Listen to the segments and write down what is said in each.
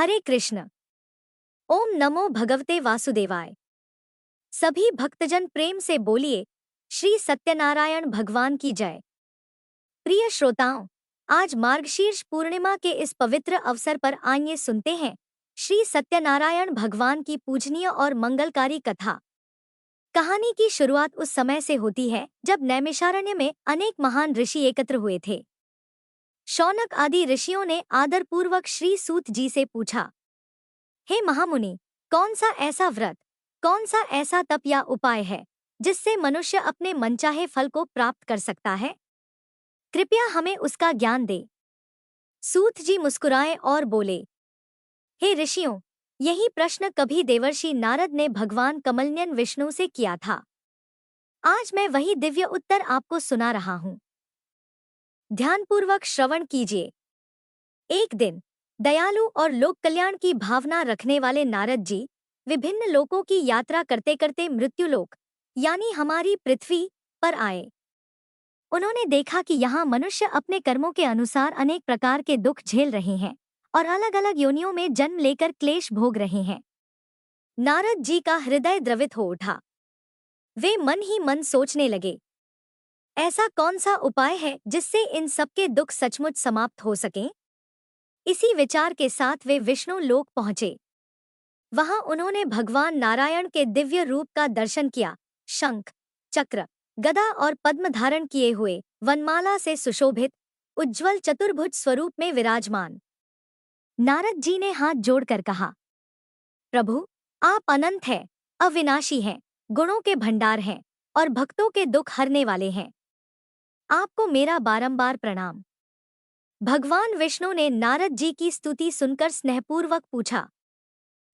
हरे कृष्ण। ओम नमो भगवते वासुदेवाय। सभी भक्तजन प्रेम से बोलिए, श्री सत्यनारायण भगवान की जय। प्रिय श्रोताओं, आज मार्गशीर्ष पूर्णिमा के इस पवित्र अवसर पर आइए सुनते हैं श्री सत्यनारायण भगवान की पूजनीय और मंगलकारी कथा। कहानी की शुरुआत उस समय से होती है जब नैमिषारण्य में अनेक महान ऋषि एकत्र हुए थे। शौनक आदि ऋषियों ने आदरपूर्वक श्री सूत जी से पूछा, हे महामुनि, कौन सा ऐसा व्रत, कौन सा ऐसा तप या उपाय है जिससे मनुष्य अपने मनचाहे फल को प्राप्त कर सकता है? कृपया हमें उसका ज्ञान दे। सूत जी मुस्कुराए और बोले, हे ऋषियों, यही प्रश्न कभी देवर्षि नारद ने भगवान कमलनयन विष्णु से किया था। आज मैं वही दिव्य उत्तर आपको सुना रहा हूँ। ध्यानपूर्वक श्रवण कीजिए। एक दिन दयालु और लोक कल्याण की भावना रखने वाले नारद जी विभिन्न लोकों की यात्रा करते करते मृत्युलोक यानी हमारी पृथ्वी पर आए। उन्होंने देखा कि यहाँ मनुष्य अपने कर्मों के अनुसार अनेक प्रकार के दुख झेल रहे हैं और अलग अलग योनियों में जन्म लेकर क्लेश भोग रहे हैं। नारद जी का हृदय द्रवित हो उठा। वे मन ही मन सोचने लगे, ऐसा कौन सा उपाय है जिससे इन सबके दुख सचमुच समाप्त हो सकें? इसी विचार के साथ वे विष्णु लोक पहुंचे। वहां उन्होंने भगवान नारायण के दिव्य रूप का दर्शन किया। शंख, चक्र, गदा और पद्म धारण किए हुए, वनमाला से सुशोभित, उज्ज्वल चतुर्भुज स्वरूप में विराजमान। नारद जी ने हाथ जोड़कर कहा, प्रभु, आप अनंत हैं, अविनाशी हैं, गुणों के भंडार हैं और भक्तों के दुख हरने वाले हैं। आपको मेरा बारंबार प्रणाम। भगवान विष्णु ने नारद जी की स्तुति सुनकर स्नेहपूर्वक पूछा,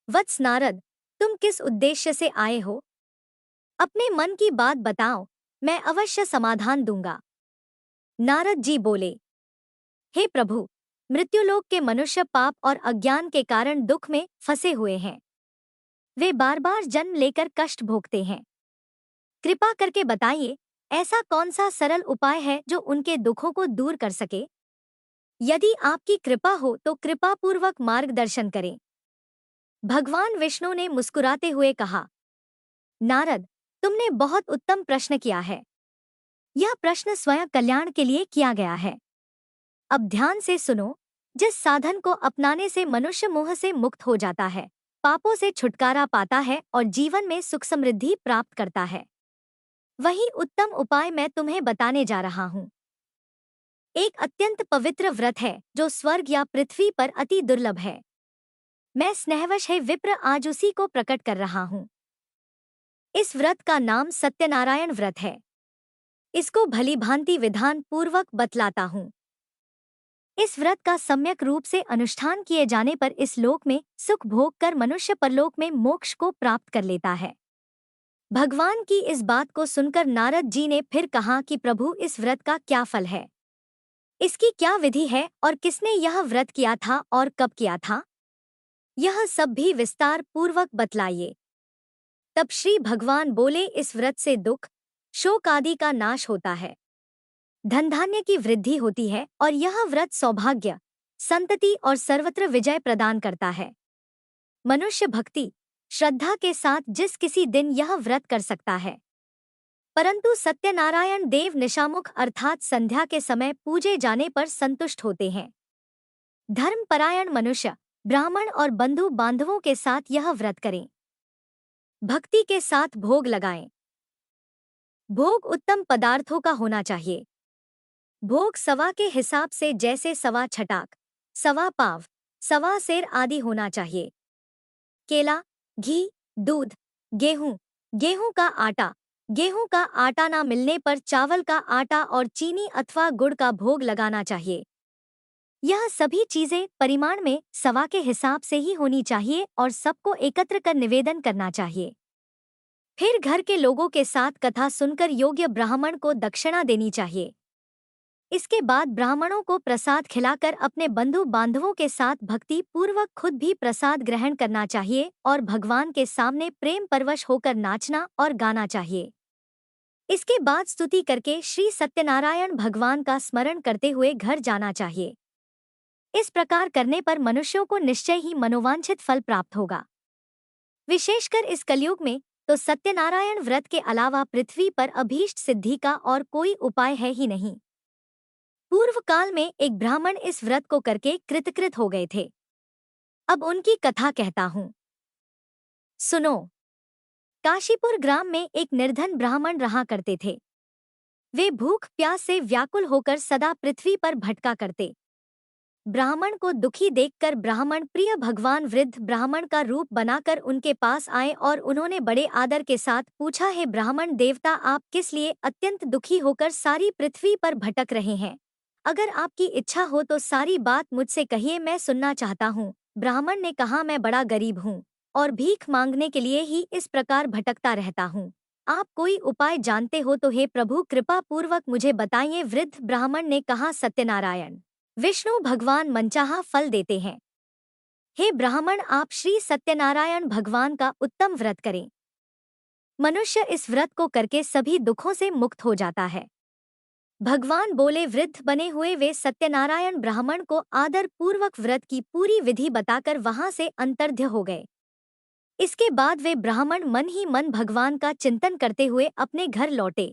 वत्स नारद, तुम किस उद्देश्य से आए हो? अपने मन की बात बताओ, मैं अवश्य समाधान दूंगा। नारद जी बोले, हे प्रभु, मृत्युलोक के मनुष्य पाप और अज्ञान के कारण दुख में फंसे हुए हैं। वे बार बार जन्म लेकर कष्ट भोगते हैं। कृपा करके बताइए, ऐसा कौन सा सरल उपाय है जो उनके दुखों को दूर कर सके? यदि आपकी कृपा हो तो कृपा पूर्वक मार्गदर्शन करें। भगवान विष्णु ने मुस्कुराते हुए कहा, नारद, तुमने बहुत उत्तम प्रश्न किया है। यह प्रश्न स्वयं कल्याण के लिए किया गया है। अब ध्यान से सुनो। जिस साधन को अपनाने से मनुष्य मोह से मुक्त हो जाता है, पापों से छुटकारा पाता है और जीवन में सुख समृद्धि प्राप्त करता है, वही उत्तम उपाय मैं तुम्हें बताने जा रहा हूँ। एक अत्यंत पवित्र व्रत है जो स्वर्ग या पृथ्वी पर अति दुर्लभ है। मैं स्नेहवश है विप्र आज उसी को प्रकट कर रहा हूँ। इस व्रत का नाम सत्यनारायण व्रत है। इसको भली भांति विधान पूर्वक बतलाता हूँ। इस व्रत का सम्यक रूप से अनुष्ठान किए जाने पर इस लोक में सुख भोग कर मनुष्य परलोक में मोक्ष को प्राप्त कर लेता है। भगवान की इस बात को सुनकर नारद जी ने फिर कहा कि प्रभु, इस व्रत का क्या फल है, इसकी क्या विधि है और किसने यह व्रत किया था और कब किया था, यह सब भी विस्तार पूर्वक बतलाइए। तब श्री भगवान बोले, इस व्रत से दुख, शोक आदि का नाश होता है, धन धान्य की वृद्धि होती है और यह व्रत सौभाग्य, संतति और सर्वत्र विजय प्रदान करता है। मनुष्य भक्ति, श्रद्धा के साथ जिस किसी दिन यह व्रत कर सकता है। परंतु सत्यनारायण देव निशामुख अर्थात संध्या के समय पूजे जाने पर संतुष्ट होते हैं। धर्मपरायण मनुष्य, ब्राह्मण और बंधु बांधवों के साथ यह व्रत करें। भक्ति के साथ भोग लगाएं। भोग उत्तम पदार्थों का होना चाहिए। भोग सवा के हिसाब से, जैसे सवा छटाक, सवा पाव, सवा सेर आदि होना चाहिए। केला, घी, दूध, गेहूं, गेहूं का आटा, गेहूं का आटा ना मिलने पर चावल का आटा और चीनी अथवा गुड़ का भोग लगाना चाहिए। यह सभी चीजें परिमाण में सवा के हिसाब से ही होनी चाहिए और सबको एकत्र कर निवेदन करना चाहिए। फिर घर के लोगों के साथ कथा सुनकर योग्य ब्राह्मण को दक्षिणा देनी चाहिए। इसके बाद ब्राह्मणों को प्रसाद खिलाकर अपने बंधु बांधवों के साथ भक्ति पूर्वक खुद भी प्रसाद ग्रहण करना चाहिए और भगवान के सामने प्रेम परवश होकर नाचना और गाना चाहिए। इसके बाद स्तुति करके श्री सत्यनारायण भगवान का स्मरण करते हुए घर जाना चाहिए। इस प्रकार करने पर मनुष्यों को निश्चय ही मनोवांछित फल प्राप्त होगा। विशेषकर इस कलयुग में तो सत्यनारायण व्रत के अलावा पृथ्वी पर अभीष्ट सिद्धि का और कोई उपाय है ही नहीं। पूर्व काल में एक ब्राह्मण इस व्रत को करके कृतकृत हो गए थे। अब उनकी कथा कहता हूँ, सुनो। काशीपुर ग्राम में एक निर्धन ब्राह्मण रहा करते थे। वे भूख प्यास से व्याकुल होकर सदा पृथ्वी पर भटका करते। ब्राह्मण को दुखी देखकर ब्राह्मण प्रिय भगवान वृद्ध ब्राह्मण का रूप बनाकर उनके पास आए और उन्होंने बड़े आदर के साथ पूछा, हे ब्राह्मण देवता, आप किस लिए अत्यंत दुखी होकर सारी पृथ्वी पर भटक रहे हैं? अगर आपकी इच्छा हो तो सारी बात मुझसे कहिए, मैं सुनना चाहता हूँ। ब्राह्मण ने कहा, मैं बड़ा गरीब हूँ और भीख मांगने के लिए ही इस प्रकार भटकता रहता हूँ। आप कोई उपाय जानते हो तो हे प्रभु कृपा पूर्वक मुझे बताइए। वृद्ध ब्राह्मण ने कहा, सत्यनारायण विष्णु भगवान मनचाहा फल देते हैं। हे ब्राह्मण, आप श्री सत्यनारायण भगवान का उत्तम व्रत करें। मनुष्य इस व्रत को करके सभी दुखों से मुक्त हो जाता है। भगवान बोले। वृद्ध बने हुए वे सत्यनारायण ब्राह्मण को आदर पूर्वक व्रत की पूरी विधि बताकर वहां से अंतर्ध्य हो गए। इसके बाद वे ब्राह्मण मन ही मन भगवान का चिंतन करते हुए अपने घर लौटे।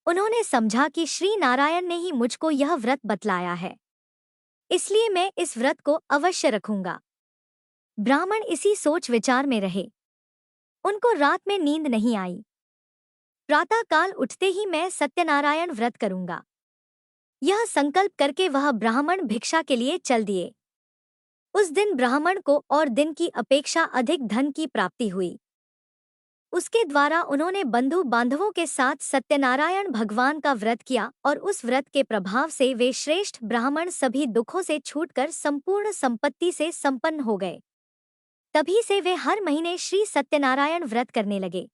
उन्होंने समझा कि श्री नारायण ने ही मुझको यह व्रत बतलाया है, इसलिए मैं इस व्रत को अवश्य रखूंगा। ब्राह्मण इसी सोच विचार में रहे। उनको रात में नींद नहीं आई। प्रातः काल उठते ही मैं सत्यनारायण व्रत करूंगा, यह संकल्प करके वह ब्राह्मण भिक्षा के लिए चल दिए। उस दिन ब्राह्मण को और दिन की अपेक्षा अधिक धन की प्राप्ति हुई। उसके द्वारा उन्होंने बंधु बांधवों के साथ सत्यनारायण भगवान का व्रत किया और उस व्रत के प्रभाव से वे श्रेष्ठ ब्राह्मण सभी दुखों से छूटकर संपूर्ण संपत्ति से संपन्न हो गए। तभी से वे हर महीने श्री सत्यनारायण व्रत करने लगे।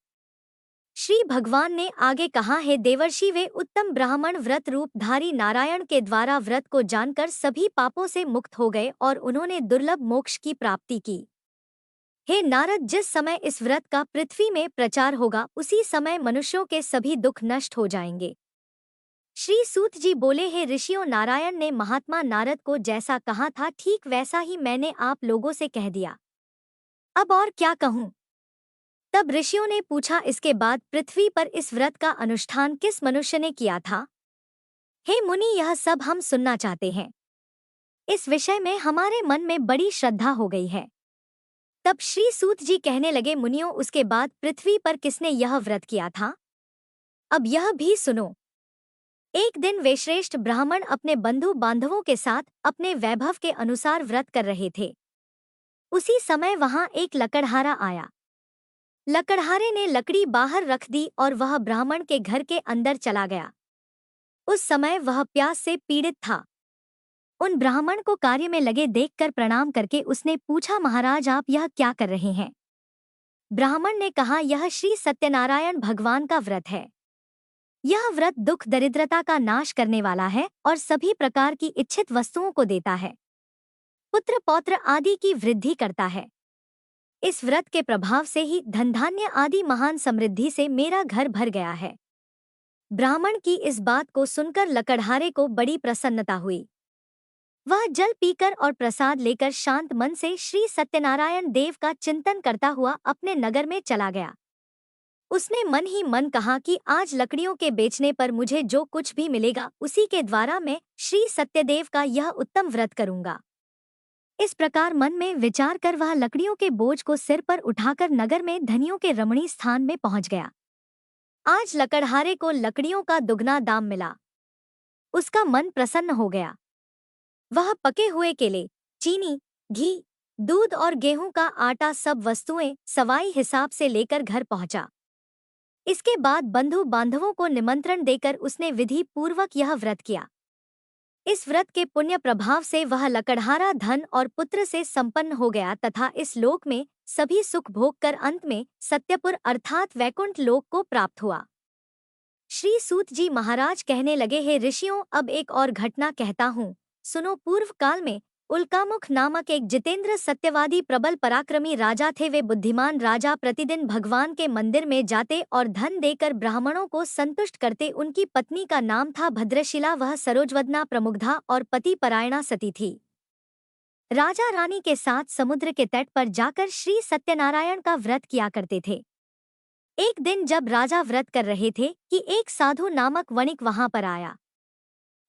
श्री भगवान ने आगे कहा, है देवर्षि, वे उत्तम ब्राह्मण व्रत रूपधारी नारायण के द्वारा व्रत को जानकर सभी पापों से मुक्त हो गए और उन्होंने दुर्लभ मोक्ष की प्राप्ति की। हे नारद, जिस समय इस व्रत का पृथ्वी में प्रचार होगा उसी समय मनुष्यों के सभी दुख नष्ट हो जाएंगे। श्री सूत जी बोले, हे ऋषियों, नारायण ने महात्मा नारद को जैसा कहा था ठीक वैसा ही मैंने आप लोगों से कह दिया। अब और क्या कहूँ? तब ऋषियों ने पूछा, इसके बाद पृथ्वी पर इस व्रत का अनुष्ठान किस मनुष्य ने किया था? हे मुनि, यह सब हम सुनना चाहते हैं। इस विषय में हमारे मन में बड़ी श्रद्धा हो गई है। तब श्री सूत जी कहने लगे, मुनियों, उसके बाद पृथ्वी पर किसने यह व्रत किया था? अब यह भी सुनो। एक दिन वे श्रेष्ठ ब्राह्मण अपने बंधु बांधवों के साथ अपने वैभव के अनुसार व्रत कर रहे थे। उसी समय वहां एक लकड़हारा आया। लकड़हारे ने लकड़ी बाहर रख दी और वह ब्राह्मण के घर के अंदर चला गया। उस समय वह प्यास से पीड़ित था। उन ब्राह्मण को कार्य में लगे देखकर प्रणाम करके उसने पूछा, महाराज, आप यह क्या कर रहे हैं? ब्राह्मण ने कहा, यह श्री सत्यनारायण भगवान का व्रत है। यह व्रत दुख दरिद्रता का नाश करने वाला है और सभी प्रकार की इच्छित वस्तुओं को देता है, पुत्र पौत्र आदि की वृद्धि करता है। इस व्रत के प्रभाव से ही धन धान्य आदि महान समृद्धि से मेरा घर भर गया है। ब्राह्मण की इस बात को सुनकर लकड़हारे को बड़ी प्रसन्नता हुई। वह जल पीकर और प्रसाद लेकर शांत मन से श्री सत्यनारायण देव का चिंतन करता हुआ अपने नगर में चला गया। उसने मन ही मन कहा कि आज लकड़ियों के बेचने पर मुझे जो कुछ भी मिलेगा उसी के द्वारा मैं श्री सत्यदेव का यह उत्तम व्रत करूंगा। इस प्रकार मन में विचार कर वह लकड़ियों के बोझ को सिर पर उठाकर नगर में धनियों के रमणीय स्थान में पहुंच गया। आज लकड़हारे को लकड़ियों का दुगना दाम मिला। उसका मन प्रसन्न हो गया। वह पके हुए केले, चीनी, घी, दूध और गेहूं का आटा सब वस्तुएं सवाई हिसाब से लेकर घर पहुंचा। इसके बाद बंधु बांधवों को निमंत्रण देकर उसने विधि पूर्वक यह व्रत किया। इस व्रत के पुण्य प्रभाव से वह लकड़हारा धन और पुत्र से संपन्न हो गया तथा इस लोक में सभी सुख भोग कर अंत में सत्यपुर अर्थात वैकुंठ लोक को प्राप्त हुआ। श्री सूत जी महाराज कहने लगे, हे ऋषियों, अब एक और घटना कहता हूँ, सुनो। पूर्व काल में उल्कामुख नामक एक जितेंद्र सत्यवादी प्रबल पराक्रमी राजा थे। वे बुद्धिमान राजा प्रतिदिन भगवान के मंदिर में जाते और धन देकर ब्राह्मणों को संतुष्ट करते। उनकी पत्नी का नाम था भद्रशिला। वह सरोजवदना प्रमुग्धा और पति परायणा सती थी। राजा रानी के साथ समुद्र के तट पर जाकर श्री सत्यनारायण का व्रत किया करते थे। एक दिन जब राजा व्रत कर रहे थे कि एक साधु नामक वणिक वहां पर आया।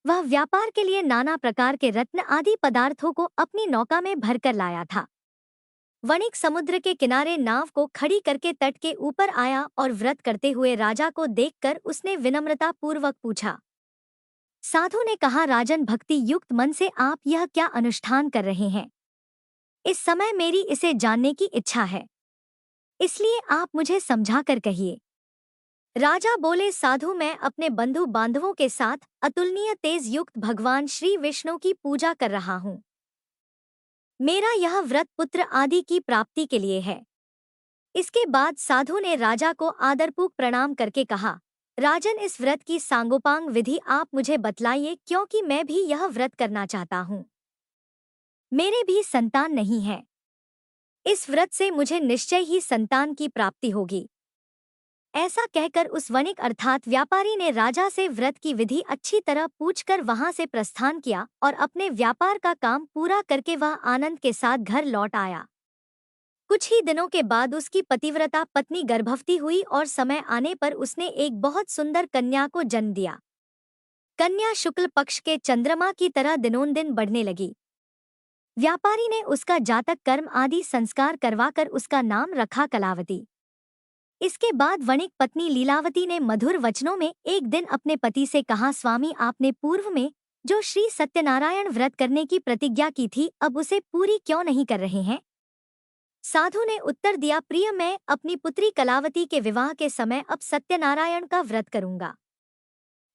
वह व्यापार के लिए नाना प्रकार के रत्न आदि पदार्थों को अपनी नौका में भरकर लाया था। वणिक समुद्र के किनारे नाव को खड़ी करके तट के ऊपर आया और व्रत करते हुए राजा को देखकर उसने विनम्रता पूर्वक पूछा। साधु ने कहा, राजन, भक्ति युक्त मन से आप यह क्या अनुष्ठान कर रहे हैं? इस समय मेरी इसे जानने की इच्छा है, इसलिए आप मुझे समझा कर कहिए। राजा बोले, साधु, मैं अपने बंधु बांधवों के साथ अतुलनीय तेज युक्त भगवान श्री विष्णु की पूजा कर रहा हूँ। मेरा यह व्रत पुत्र आदि की प्राप्ति के लिए है। इसके बाद साधु ने राजा को आदरपूर्वक प्रणाम करके कहा, राजन, इस व्रत की सांगोपांग विधि आप मुझे बतलाइए, क्योंकि मैं भी यह व्रत करना चाहता हूँ। मेरे भी संतान नहीं है। इस व्रत से मुझे निश्चय ही संतान की प्राप्ति होगी। ऐसा कहकर उस वणिक अर्थात व्यापारी ने राजा से व्रत की विधि अच्छी तरह पूछकर वहां से प्रस्थान किया और अपने व्यापार का काम पूरा करके वह आनंद के साथ घर लौट आया। कुछ ही दिनों के बाद उसकी पतिव्रता पत्नी गर्भवती हुई और समय आने पर उसने एक बहुत सुंदर कन्या को जन्म दिया। कन्या शुक्ल पक्ष के चंद्रमा की तरह दिनोंदिन बढ़ने लगी। व्यापारी ने उसका जातक कर्म आदि संस्कार करवाकर उसका नाम रखा कलावती। इसके बाद वणिक पत्नी लीलावती ने मधुर वचनों में एक दिन अपने पति से कहा, स्वामी, आपने पूर्व में जो श्री सत्यनारायण व्रत करने की प्रतिज्ञा की थी, अब उसे पूरी क्यों नहीं कर रहे हैं? साधु ने उत्तर दिया, प्रिय, मैं अपनी पुत्री कलावती के विवाह के समय अब सत्यनारायण का व्रत करूंगा।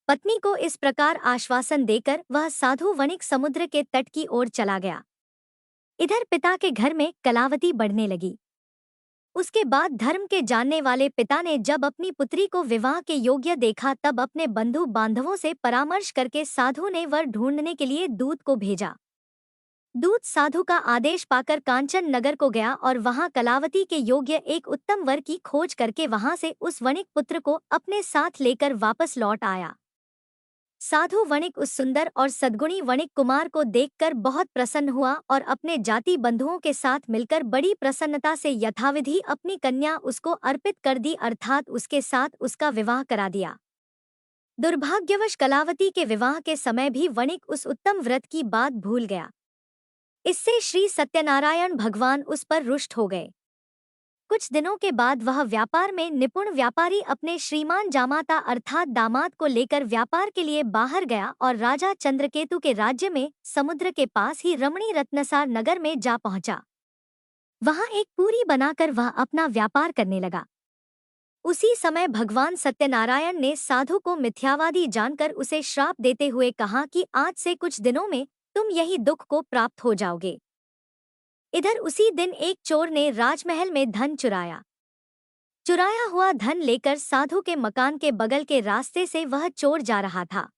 पत्नी को इस प्रकार आश्वासन देकर वह साधु वणिक समुद्र के तट की ओर चला गया। इधर पिता के घर में कलावती बढ़ने लगी। उसके बाद धर्म के जानने वाले पिता ने जब अपनी पुत्री को विवाह के योग्य देखा, तब अपने बंधु बांधवों से परामर्श करके साधु ने वर ढूंढने के लिए दूत को भेजा। दूत साधु का आदेश पाकर कांचन नगर को गया और वहां कलावती के योग्य एक उत्तम वर की खोज करके वहां से उस वणिक पुत्र को अपने साथ लेकर वापस लौट आया। साधु वणिक उस सुंदर और सद्गुणी वणिक कुमार को देखकर बहुत प्रसन्न हुआ और अपने जाति बंधुओं के साथ मिलकर बड़ी प्रसन्नता से यथाविधि अपनी कन्या उसको अर्पित कर दी, अर्थात उसके साथ उसका विवाह करा दिया। दुर्भाग्यवश कलावती के विवाह के समय भी वणिक उस उत्तम व्रत की बात भूल गया। इससे श्री सत्यनारायण भगवान उस पर रुष्ट हो गए। कुछ दिनों के बाद वह व्यापार में निपुण व्यापारी अपने श्रीमान जामाता अर्थात दामाद को लेकर व्यापार के लिए बाहर गया और राजा चंद्रकेतु के राज्य में समुद्र के पास ही रमणी रत्नसार नगर में जा पहुंचा। वहां एक पुरी बनाकर वह अपना व्यापार करने लगा। उसी समय भगवान सत्यनारायण ने साधु को मिथ्यावादी जानकर उसे श्राप देते हुए कहा कि आज से कुछ दिनों में तुम यही दुख को प्राप्त हो जाओगे। इधर उसी दिन एक चोर ने राजमहल में धन चुराया। चुराया हुआ धन लेकर साधु के मकान के बगल के रास्ते से वह चोर जा रहा था।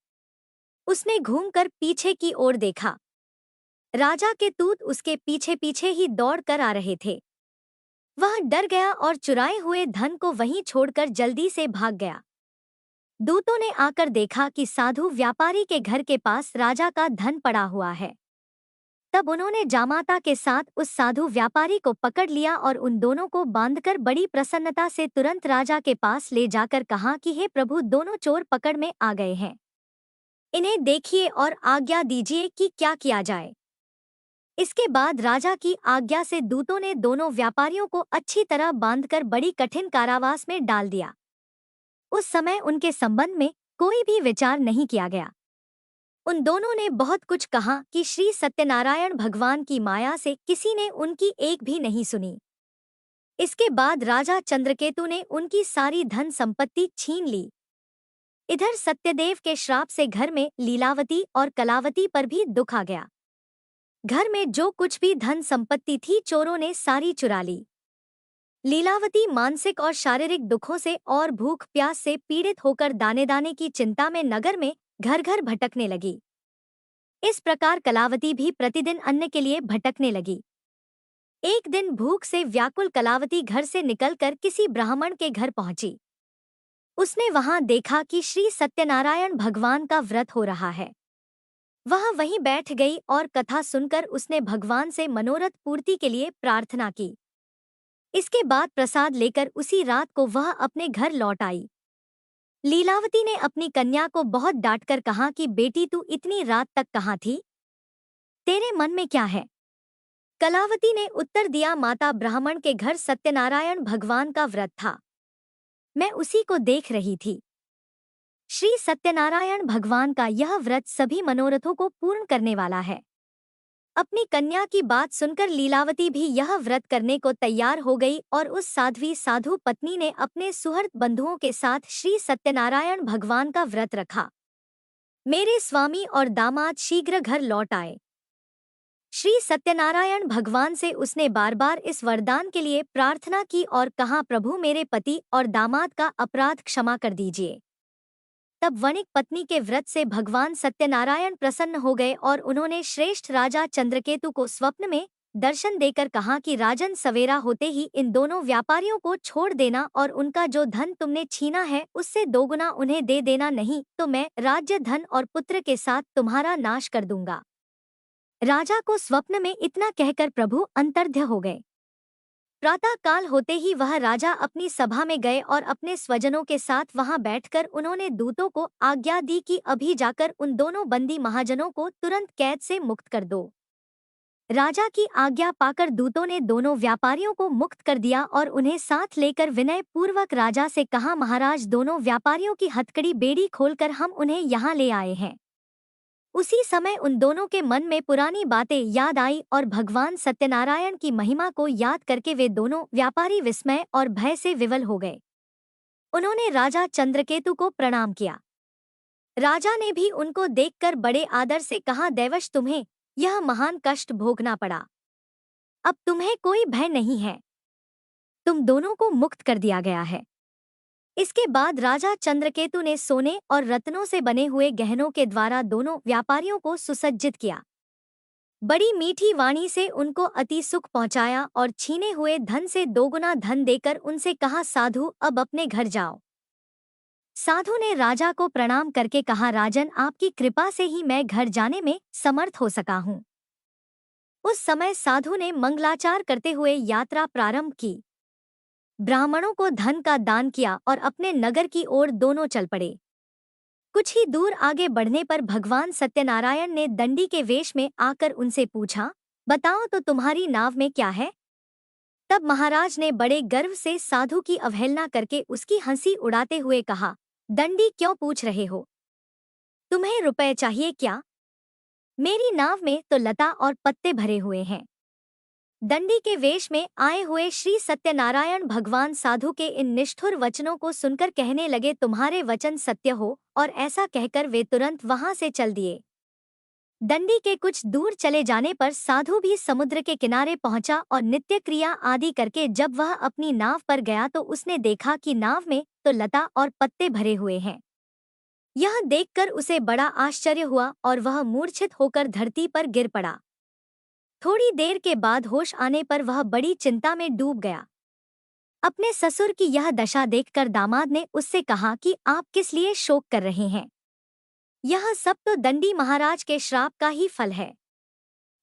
उसने घूमकर पीछे की ओर देखा। राजा के दूत उसके पीछे पीछे ही दौड़ कर आ रहे थे। वह डर गया और चुराए हुए धन को वहीं छोड़कर जल्दी से भाग गया। दूतों ने आकर देखा कि साधु व्यापारी के घर के पास राजा का धन पड़ा हुआ है। तब उन्होंने जामाता के साथ उस साधु व्यापारी को पकड़ लिया और उन दोनों को बांधकर बड़ी प्रसन्नता से तुरंत राजा के पास ले जाकर कहा कि हे प्रभु, दोनों चोर पकड़ में आ गए हैं। इन्हें देखिए और आज्ञा दीजिए कि क्या किया जाए। इसके बाद राजा की आज्ञा से दूतों ने दोनों व्यापारियों को अच्छी तरह बांधकर बड़ी कठिन कारावास में डाल दिया। उस समय उनके संबंध में कोई भी विचार नहीं किया गया। उन दोनों ने बहुत कुछ कहा कि श्री सत्यनारायण भगवान की माया से किसी ने उनकी एक भी नहीं सुनी। इसके बाद राजा चंद्रकेतु ने उनकी सारी धन संपत्ति छीन ली। इधर सत्यदेव के श्राप से घर में लीलावती और कलावती पर भी दुख आ गया। घर में जो कुछ भी धन संपत्ति थी चोरों ने सारी चुरा ली। लीलावती मानसिक और शारीरिक दुखों से और भूख प्यास से पीड़ित होकर दाने दाने की चिंता में नगर में घर घर भटकने लगी। इस प्रकार कलावती भी प्रतिदिन अन्न के लिए भटकने लगी। एक दिन भूख से व्याकुल कलावती घर से निकलकर किसी ब्राह्मण के घर पहुंची। उसने वहां देखा कि श्री सत्यनारायण भगवान का व्रत हो रहा है। वह वहीं बैठ गई और कथा सुनकर उसने भगवान से मनोरथ पूर्ति के लिए प्रार्थना की। इसके बाद प्रसाद लेकर उसी रात को वह अपने घर लौट आई। लीलावती ने अपनी कन्या को बहुत डांटकर कहा कि बेटी तू इतनी रात तक कहाँ थी? तेरे मन में क्या है? कलावती ने उत्तर दिया, माता ब्राह्मण के घर सत्यनारायण भगवान का व्रत था, मैं उसी को देख रही थी। श्री सत्यनारायण भगवान का यह व्रत सभी मनोरथों को पूर्ण करने वाला है। अपनी कन्या की बात सुनकर लीलावती भी यह व्रत करने को तैयार हो गई और उस साध्वी साधु पत्नी ने अपने सुहृद बंधुओं के साथ श्री सत्यनारायण भगवान का व्रत रखा। मेरे स्वामी और दामाद शीघ्र घर लौट आए। श्री सत्यनारायण भगवान से उसने बार बार इस वरदान के लिए प्रार्थना की और कहा, प्रभु मेरे पति और दामाद का अपराध क्षमा कर दीजिए। तब वणिक पत्नी के व्रत से भगवान सत्यनारायण प्रसन्न हो गए और उन्होंने श्रेष्ठ राजा चंद्रकेतु को स्वप्न में दर्शन देकर कहा कि राजन, सवेरा होते ही इन दोनों व्यापारियों को छोड़ देना और उनका जो धन तुमने छीना है उससे दोगुना उन्हें दे देना, नहीं तो मैं राज्य, धन और पुत्र के साथ तुम्हारा नाश कर दूंगा। राजा को स्वप्न में इतना कहकर प्रभु अंतर्ध्य हो गए। प्रातः काल होते ही वह राजा अपनी सभा में गए और अपने स्वजनों के साथ वहां बैठकर उन्होंने दूतों को आज्ञा दी कि अभी जाकर उन दोनों बंदी महाजनों को तुरंत कैद से मुक्त कर दो। राजा की आज्ञा पाकर दूतों ने दोनों व्यापारियों को मुक्त कर दिया और उन्हें साथ लेकर विनय पूर्वक राजा से कहा, महाराज, दोनों व्यापारियों की हथकड़ी बेड़ी खोलकर हम उन्हें यहाँ ले आए हैं। उसी समय उन दोनों के मन में पुरानी बातें याद आई और भगवान सत्यनारायण की महिमा को याद करके वे दोनों व्यापारी विस्मय और भय से विवल हो गए। उन्होंने राजा चंद्रकेतु को प्रणाम किया। राजा ने भी उनको देखकर बड़े आदर से कहा, दैवश, तुम्हें यह महान कष्ट भोगना पड़ा। अब तुम्हें कोई भय नहीं है, तुम दोनों को मुक्त कर दिया गया है। इसके बाद राजा चंद्रकेतु ने सोने और रत्नों से बने हुए गहनों के द्वारा दोनों व्यापारियों को सुसज्जित किया। बड़ी मीठी वाणी से उनको अति सुख पहुंचाया और छीने हुए धन से दोगुना धन देकर उनसे कहा, साधु, अब अपने घर जाओ। साधु ने राजा को प्रणाम करके कहा, राजन, आपकी कृपा से ही मैं घर जाने में समर्थ हो सका हूँ। उस समय साधु ने मंगलाचार करते हुए यात्रा प्रारंभ की। ब्राह्मणों को धन का दान किया और अपने नगर की ओर दोनों चल पड़े। कुछ ही दूर आगे बढ़ने पर भगवान सत्यनारायण ने दंडी के वेश में आकर उनसे पूछा, बताओ तो तुम्हारी नाव में क्या है? तब महाराज ने बड़े गर्व से साधु की अवहेलना करके उसकी हंसी उड़ाते हुए कहा, दंडी, क्यों पूछ रहे हो? तुम्हें रुपए चाहिए क्या? मेरी नाव में तो लता और पत्ते भरे हुए हैं। दंडी के वेश में आए हुए श्री सत्यनारायण भगवान साधु के इन निष्ठुर वचनों को सुनकर कहने लगे, तुम्हारे वचन सत्य हो, और ऐसा कहकर वे तुरंत वहां से चल दिए। दंडी के कुछ दूर चले जाने पर साधु भी समुद्र के किनारे पहुंचा और नित्य क्रिया आदि करके जब वह अपनी नाव पर गया तो उसने देखा कि नाव में तो लता और पत्ते भरे हुए हैं। यह देखकर उसे बड़ा आश्चर्य हुआ और वह मूर्छित होकर धरती पर गिर पड़ा। थोड़ी देर के बाद होश आने पर वह बड़ी चिंता में डूब गया। अपने ससुर की यह दशा देखकर दामाद ने उससे कहा कि आप किस लिए शोक कर रहे हैं? यह सब तो दंडी महाराज के श्राप का ही फल है।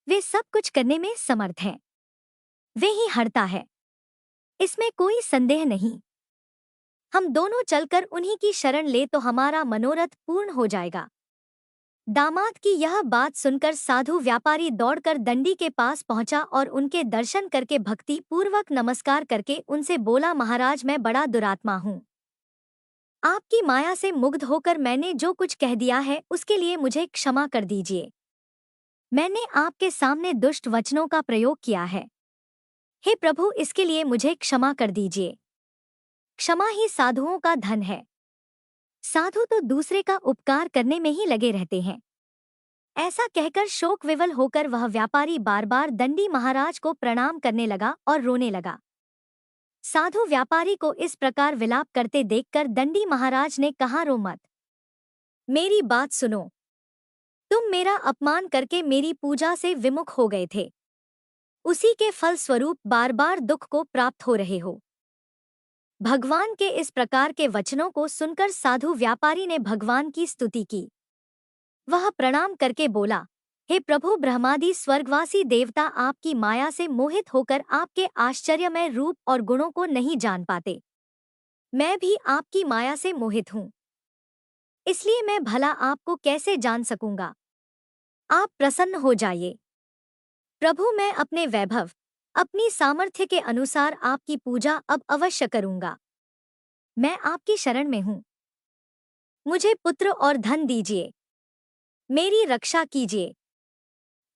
वे सब कुछ करने में समर्थ हैं। वे ही हरता है, इसमें कोई संदेह नहीं। हम दोनों चलकर उन्हीं की शरण ले तो हमारा मनोरथ पूर्ण हो जाएगा। दामाद की यह बात सुनकर साधु व्यापारी दौड़कर दंडी के पास पहुंचा और उनके दर्शन करके भक्ति पूर्वक नमस्कार करके उनसे बोला, महाराज, मैं बड़ा दुरात्मा हूँ। आपकी माया से मुग्ध होकर मैंने जो कुछ कह दिया है उसके लिए मुझे क्षमा कर दीजिए। मैंने आपके सामने दुष्ट वचनों का प्रयोग किया है। हे प्रभु, इसके लिए मुझे क्षमा कर दीजिए। क्षमा ही साधुओं का धन है। साधु तो दूसरे का उपकार करने में ही लगे रहते हैं। ऐसा कहकर शोक विवल होकर वह व्यापारी बार बार दंडी महाराज को प्रणाम करने लगा और रोने लगा। साधु व्यापारी को इस प्रकार विलाप करते देखकर दंडी महाराज ने कहा, रो मत, मेरी बात सुनो। तुम मेरा अपमान करके मेरी पूजा से विमुख हो गए थे, उसी के फल स्वरूप बार बार दुख को प्राप्त हो रहे हो। भगवान के इस प्रकार के वचनों को सुनकर साधु व्यापारी ने भगवान की स्तुति की। वह प्रणाम करके बोला, हे प्रभु ब्रह्मादि स्वर्गवासी देवता, आपकी माया से मोहित होकर आपके आश्चर्यमय रूप और गुणों को नहीं जान पाते। मैं भी आपकी माया से मोहित हूँ, इसलिए मैं भला आपको कैसे जान सकूंगा। आप प्रसन्न हो जाइए प्रभु, मैं अपने वैभव, अपनी सामर्थ्य के अनुसार आपकी पूजा अब अवश्य करूंगा। मैं आपकी शरण में हूँ, मुझे पुत्र और धन दीजिए, मेरी रक्षा कीजिए।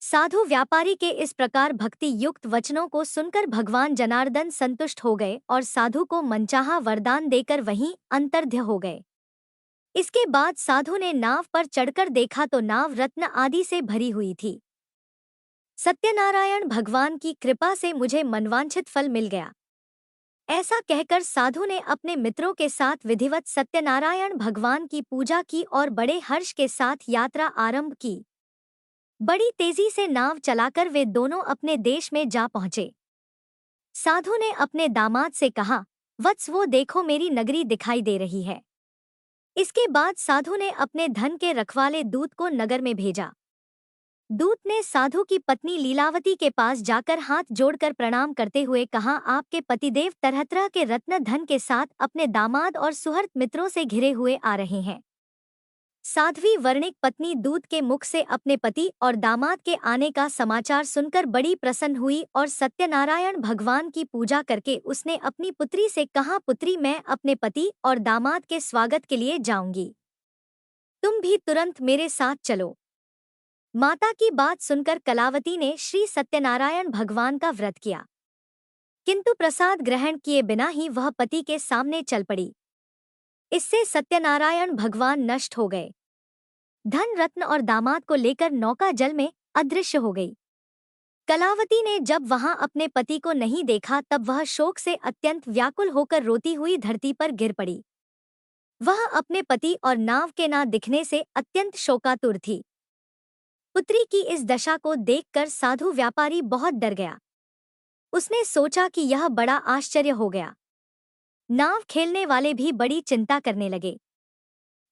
साधु व्यापारी के इस प्रकार भक्ति युक्त वचनों को सुनकर भगवान जनार्दन संतुष्ट हो गए और साधु को मनचाहा वरदान देकर वहीं अंतर्ध्य हो गए। इसके बाद साधु ने नाव पर चढ़कर देखा तो नाव रत्न आदि से भरी हुई थी। सत्यनारायण भगवान की कृपा से मुझे मनवांछित फल मिल गया। ऐसा कहकर साधु ने अपने मित्रों के साथ विधिवत सत्यनारायण भगवान की पूजा की और बड़े हर्ष के साथ यात्रा आरंभ की। बड़ी तेजी से नाव चलाकर वे दोनों अपने देश में जा पहुंचे। साधु ने अपने दामाद से कहा, वत्स वो देखो मेरी नगरी दिखाई दे रही है। इसके बाद साधु ने अपने धन के रखवाले दूत को नगर में भेजा। दूत ने साधु की पत्नी लीलावती के पास जाकर हाथ जोड़कर प्रणाम करते हुए कहा, आपके पतिदेव तरह तरह के रत्न धन के साथ अपने दामाद और सुहृद मित्रों से घिरे हुए आ रहे हैं। साध्वी वर्णिक पत्नी दूत के मुख से अपने पति और दामाद के आने का समाचार सुनकर बड़ी प्रसन्न हुई और सत्यनारायण भगवान की पूजा करके उसने अपनी पुत्री से कहा, पुत्री मैं अपने पति और दामाद के स्वागत के लिए जाऊंगी, तुम भी तुरंत मेरे साथ चलो। माता की बात सुनकर कलावती ने श्री सत्यनारायण भगवान का व्रत किया, किंतु प्रसाद ग्रहण किए बिना ही वह पति के सामने चल पड़ी। इससे सत्यनारायण भगवान नष्ट हो गए। धन रत्न और दामाद को लेकर नौका जल में अदृश्य हो गई। कलावती ने जब वहां अपने पति को नहीं देखा तब वह शोक से अत्यंत व्याकुल होकर रोती हुई धरती पर गिर पड़ी। वह अपने पति और नाव के ना दिखने से अत्यंत शोकातुर थी। पुत्री की इस दशा को देखकर साधु व्यापारी बहुत डर गया। उसने सोचा कि यह बड़ा आश्चर्य हो गया। नाव खेलने वाले भी बड़ी चिंता करने लगे।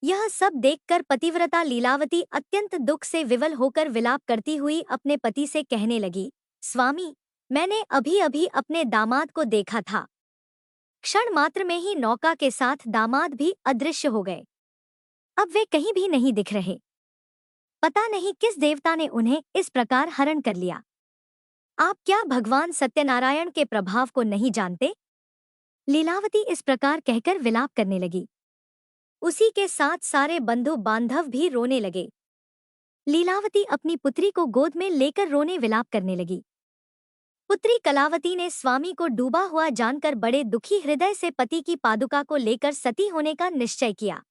यह सब देखकर पतिव्रता लीलावती अत्यंत दुख से विवल होकर विलाप करती हुई अपने पति से कहने लगी, स्वामी, मैंने अभी अभी अपने दामाद को देखा था। क्षण मात्र में ही नौका के साथ दामाद भी अदृश्य हो गए। अब वे कहीं भी नहीं दिख रहे। पता नहीं किस देवता ने उन्हें इस प्रकार हरण कर लिया। आप क्या भगवान सत्यनारायण के प्रभाव को नहीं जानते? लीलावती इस प्रकार कहकर विलाप करने लगी। उसी के साथ सारे बंधु बांधव भी रोने लगे। लीलावती अपनी पुत्री को गोद में लेकर रोने विलाप करने लगी। पुत्री कलावती ने स्वामी को डूबा हुआ जानकर बड़े दुखी हृदय से पति की पादुका को लेकर सती होने का निश्चय किया।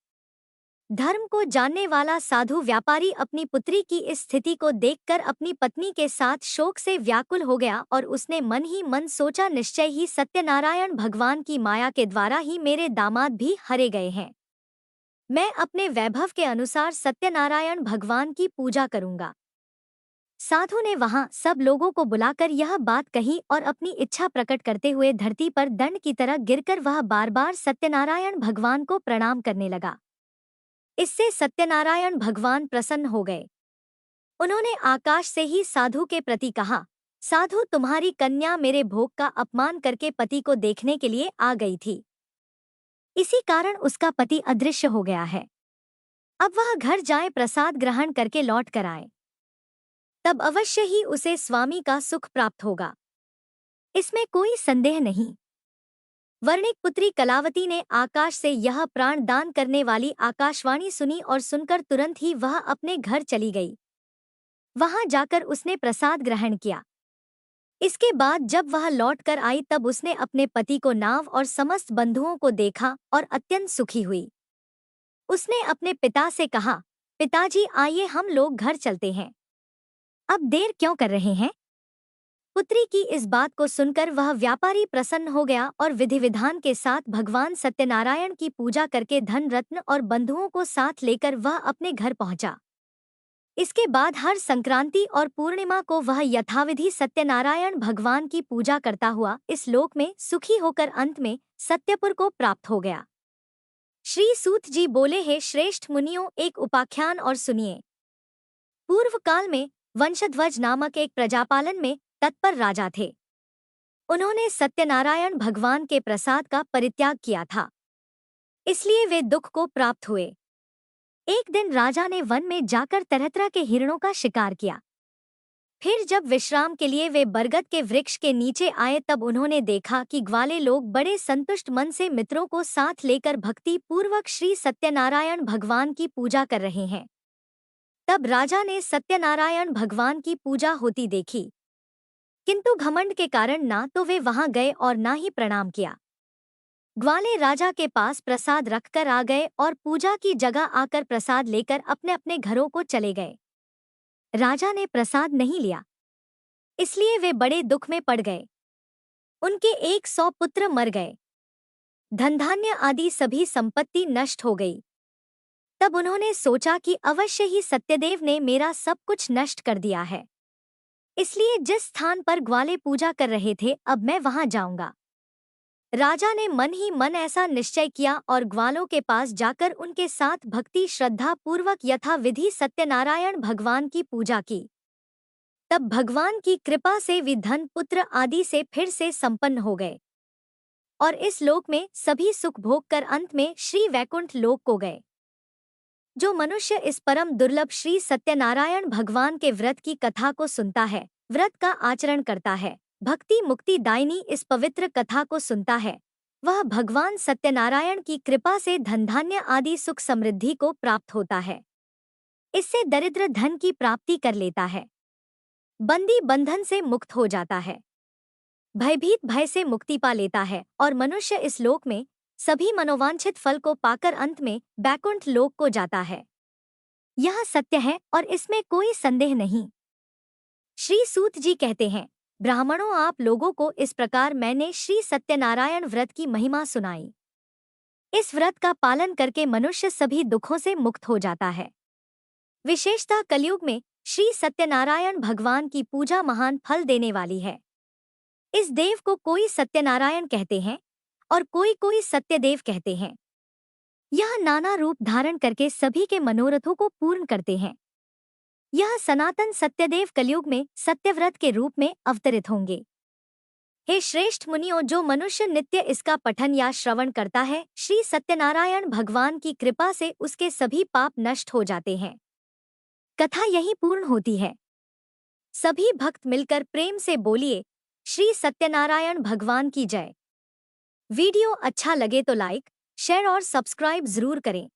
धर्म को जानने वाला साधु व्यापारी अपनी पुत्री की इस स्थिति को देखकर अपनी पत्नी के साथ शोक से व्याकुल हो गया और उसने मन ही मन सोचा, निश्चय ही सत्यनारायण भगवान की माया के द्वारा ही मेरे दामाद भी हरे गए हैं। मैं अपने वैभव के अनुसार सत्यनारायण भगवान की पूजा करूंगा। साधु ने वहां सब लोगों को बुलाकर यह बात कही और अपनी इच्छा प्रकट करते हुए धरती पर दंड की तरह गिरकर वह बार बार सत्यनारायण भगवान को प्रणाम करने लगा। इससे सत्यनारायण भगवान प्रसन्न हो गए। उन्होंने आकाश से ही साधु के प्रति कहा, साधु, तुम्हारी कन्या मेरे भोग का अपमान करके पति को देखने के लिए आ गई थी। इसी कारण उसका पति अदृश्य हो गया है। अब वह घर जाए, प्रसाद ग्रहण करके लौट कर आए, तब अवश्य ही उसे स्वामी का सुख प्राप्त होगा, इसमें कोई संदेह नहीं। वर्णिक पुत्री कलावती ने आकाश से यह प्राण दान करने वाली आकाशवाणी सुनी और सुनकर तुरंत ही वह अपने घर चली गई। वहां जाकर उसने प्रसाद ग्रहण किया। इसके बाद जब वह लौट कर आई तब उसने अपने पति को, नाव और समस्त बंधुओं को देखा और अत्यंत सुखी हुई। उसने अपने पिता से कहा, पिताजी आइए हम लोग घर चलते हैं, अब देर क्यों कर रहे हैं? पुत्री की इस बात को सुनकर वह व्यापारी प्रसन्न हो गया और विधि विधान के साथ भगवान सत्यनारायण की पूजा करके धन रत्न और बंधुओं को साथ लेकर वह अपने घर पहुंचा। इसके बाद हर संक्रांति और पूर्णिमा को वह यथाविधि सत्यनारायण भगवान की पूजा करता हुआ इस लोक में सुखी होकर अंत में सत्यपुर को प्राप्त हो गया। श्री सूत जी बोले, हे श्रेष्ठ मुनियों, एक उपाख्यान और सुनिए। पूर्व काल में वंशध्वज नामक एक प्रजापालन में तत्पर राजा थे। उन्होंने सत्यनारायण भगवान के प्रसाद का परित्याग किया था, इसलिए वे दुख को प्राप्त हुए। एक दिन राजा ने वन में जाकर तरह तरह के हिरणों का शिकार किया। फिर जब विश्राम के लिए वे बरगद के वृक्ष के नीचे आए तब उन्होंने देखा कि ग्वाले लोग बड़े संतुष्ट मन से मित्रों को साथ लेकर भक्ति पूर्वक श्री सत्यनारायण भगवान की पूजा कर रहे हैं। तब राजा ने सत्यनारायण भगवान की पूजा होती देखी, किंतु घमंड के कारण ना तो वे वहां गए और ना ही प्रणाम किया। ग्वाले राजा के पास प्रसाद रखकर आ गए और पूजा की जगह आकर प्रसाद लेकर अपने अपने घरों को चले गए। राजा ने प्रसाद नहीं लिया, इसलिए वे बड़े दुख में पड़ गए। उनके 100 पुत्र मर गए, धनधान्य आदि सभी संपत्ति नष्ट हो गई। तब उन्होंने सोचा कि अवश्य ही सत्यदेव ने मेरा सब कुछ नष्ट कर दिया है, इसलिए जिस स्थान पर ग्वाले पूजा कर रहे थे अब मैं वहां जाऊंगा। राजा ने मन ही मन ऐसा निश्चय किया और ग्वालों के पास जाकर उनके साथ भक्ति श्रद्धा पूर्वक यथाविधि सत्यनारायण भगवान की पूजा की। तब भगवान की कृपा से वे धन पुत्र आदि से फिर से संपन्न हो गए और इस लोक में सभी सुख भोग कर अंत में श्री वैकुंठ लोक को गए। जो मनुष्य इस परम दुर्लभ श्री सत्यनारायण भगवान के व्रत की कथा को सुनता है, व्रत का आचरण करता है, भक्ति मुक्ति दायिनी इस पवित्र कथा को सुनता है, वह भगवान सत्यनारायण की कृपा से धनधान्य आदि सुख समृद्धि को प्राप्त होता है। इससे दरिद्र धन की प्राप्ति कर लेता है, बंदी बंधन से मुक्त हो जाता है, भयभीत भय से मुक्ति पा लेता है और मनुष्य इस लोक में सभी मनोवांछित फल को पाकर अंत में बैकुंठ लोक को जाता है। यह सत्य है और इसमें कोई संदेह नहीं। श्री सूत जी कहते हैं, ब्राह्मणों आप लोगों को इस प्रकार मैंने श्री सत्यनारायण व्रत की महिमा सुनाई। इस व्रत का पालन करके मनुष्य सभी दुखों से मुक्त हो जाता है। विशेषतः कलयुग में श्री सत्यनारायण भगवान की पूजा महान फल देने वाली है। इस देव को कोई सत्यनारायण कहते हैं और कोई कोई सत्यदेव कहते हैं। यह नाना रूप धारण करके सभी के मनोरथों को पूर्ण करते हैं। यह सनातन सत्यदेव कलयुग में सत्यव्रत के रूप में अवतरित होंगे। हे श्रेष्ठ मुनियों, जो मनुष्य नित्य इसका पठन या श्रवण करता है, श्री सत्यनारायण भगवान की कृपा से उसके सभी पाप नष्ट हो जाते हैं। कथा यही पूर्ण होती है। सभी भक्त मिलकर प्रेम से बोलिए, श्री सत्यनारायण भगवान की जय। वीडियो अच्छा लगे तो लाइक, शेयर और सब्सक्राइब जरूर करें।